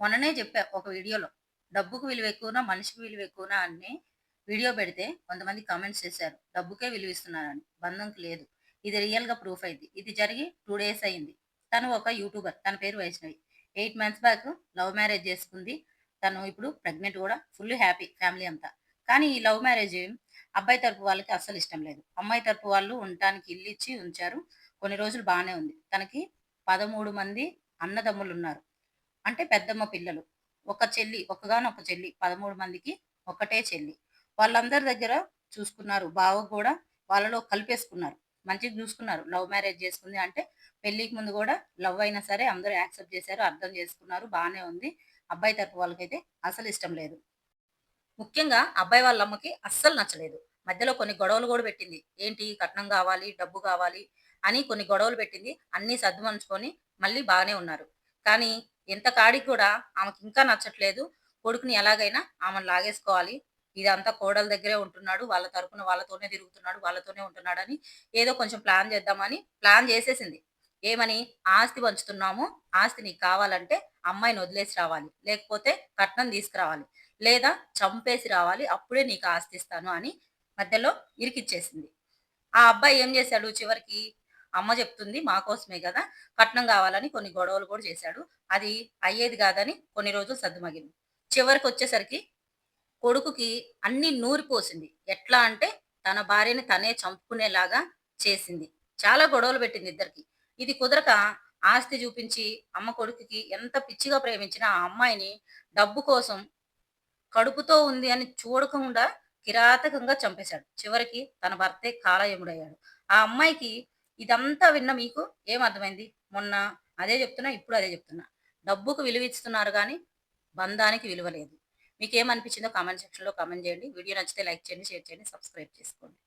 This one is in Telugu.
మొన్ననే చెప్పా ఒక వీడియోలో. డబ్బుకు విలువ ఎక్కువనా, మనిషికి విలువ ఎక్కువనా అని వీడియో పెడితే కొంతమంది కామెంట్స్ చేశారు. డబ్బుకే విలువిస్తున్నారని. బంధంకి లేదు. ఇది రియల్‌గా ప్రూఫ్ అయింది. ఇది జరిగి 2 డేస్ అయింది. తను ఒక యూట్యూబర్. తన పేరు Vaishnavi. 8 months back love marriage చేసుకుంది. తను ఇప్పుడు ప్రెగ్నెంట్ కూడా. ఫుల్ హ్యాపీ ఫ్యామిలీ అంతా. కానీ ఈ లవ్ మ్యారేజ్ అబ్బాయి తరపు వాళ్ళకి అస్సలు ఇష్టం లేదు. అమ్మాయి తరపు వాళ్ళు ఉండటానికి ఇల్లిచ్చి ఉంచారు. కొన్ని రోజులు బానే ఉంది. తనకి 13 మంది అన్నదమ్ములున్నారు. అంటే పెద్దమ్మ పిల్లలు. ఒక చెల్లి, ఒక్కగానొక్క చెల్లి. 13 మందికి ఒక్కటే చెల్లి. వాళ్ళందరి దగ్గర చూసుకున్నారు. బావ గూడా వాళ్ళలో కలిపేసుకున్నారు. మంచిగా చూసుకున్నారు. లవ్ మ్యారేజ్ చేసుకుంది అంటే పెళ్ళికి ముందు గూడా లవ్ అయినా సరే అందరూ యాక్సెప్ట్ చేశారు. అర్థం చేసుకున్నారు. బానే ఉంది. అబ్బాయి తరపు వాళ్ళకైతే అసలు ఇష్టం లేదు. ముఖ్యంగా అబ్బాయి వాళ్ళ అమ్మకి అస్సలు నచ్చలేదు. మధ్యలో కొన్ని గొడవలు గూడా పెట్టింది. ఏంటి కట్నం గావాలి, డబ్బు గావాలి అని కొన్ని గొడవలు పెట్టింది. అన్నీ సద్దుమణుచుకొని మళ్ళీ బాగానే ఉన్నారు. కానీ ఎంత కాడికి కూడా ఆమెకింకా నచ్చట్లేదు. కొడుకుని ఎలాగైనా ఆమెను లాగేసుకోవాలి. ఇదంతా కోడల దగ్గరే ఉంటున్నాడు. వాళ్ళ తరపున వాళ్ళతోనే తిరుగుతున్నాడు. వాళ్ళతోనే ఉంటున్నాడని ఏదో కొంచెం ప్లాన్ చేద్దామని ప్లాన్ చేసేసింది. ఏమని? ఆస్తి పంచుతున్నాము. ఆస్తి నీకు కావాలంటే అమ్మాయిని వదిలేసి రావాలి. లేకపోతే కట్నం తీసుకురావాలి. లేదా చంపేసి రావాలి. అప్పుడే నీకు ఆస్తి ఇస్తాను అని మధ్యలో ఇరికిచ్చేసింది. ఆ అబ్బాయి ఏం చేశాడు చివరికి అమ్మ చెప్తుంది మా కోసమే గదా! కట్నం గావాలని కొన్ని గొడవలు కూడా చేశాడు. అది అయ్యేది గాదని కొన్ని రోజులు సద్దుమణిగింది. చివరికొచ్చేసరికి కొడుకుకి అన్నీ నూరిపోసింది. ఎట్లా అంటే తన భార్యని తనే చంపుకునేలాగా చేసింది. చాలా గొడవలు పెట్టింది ఇద్దరికీ. ఇది కుదరక ఆస్తి చూపించి అమ్మ కొడుకుకి ఎంత పిచ్చిగా ప్రేమించినా ఆ అమ్మాయిని డబ్బు కోసం కడుపుతో ఉంది అని చూడకుండా కిరాతకంగా చంపేశాడు. చివరికి తన భర్తే కాలయముడయ్యాడు. ఆ అమ్మాయికి ఇదంతా విన్న మీకు ఏం అర్థమైంది? మొన్న అదే చెప్తున్నా, ఇప్పుడు అదే చెప్తున్నా. డబ్బుకు విలువిస్తున్నారు గానీ, బంధానికి విలువ లేదు. మీకేమనిపించిందో కామెంట్ సెక్షన్‌లో కామెంట్ చేయండి. వీడియో నచ్చితే లైక్ చేయండి, షేర్ చేయండి, సబ్స్క్రైబ్ చేసుకోండి.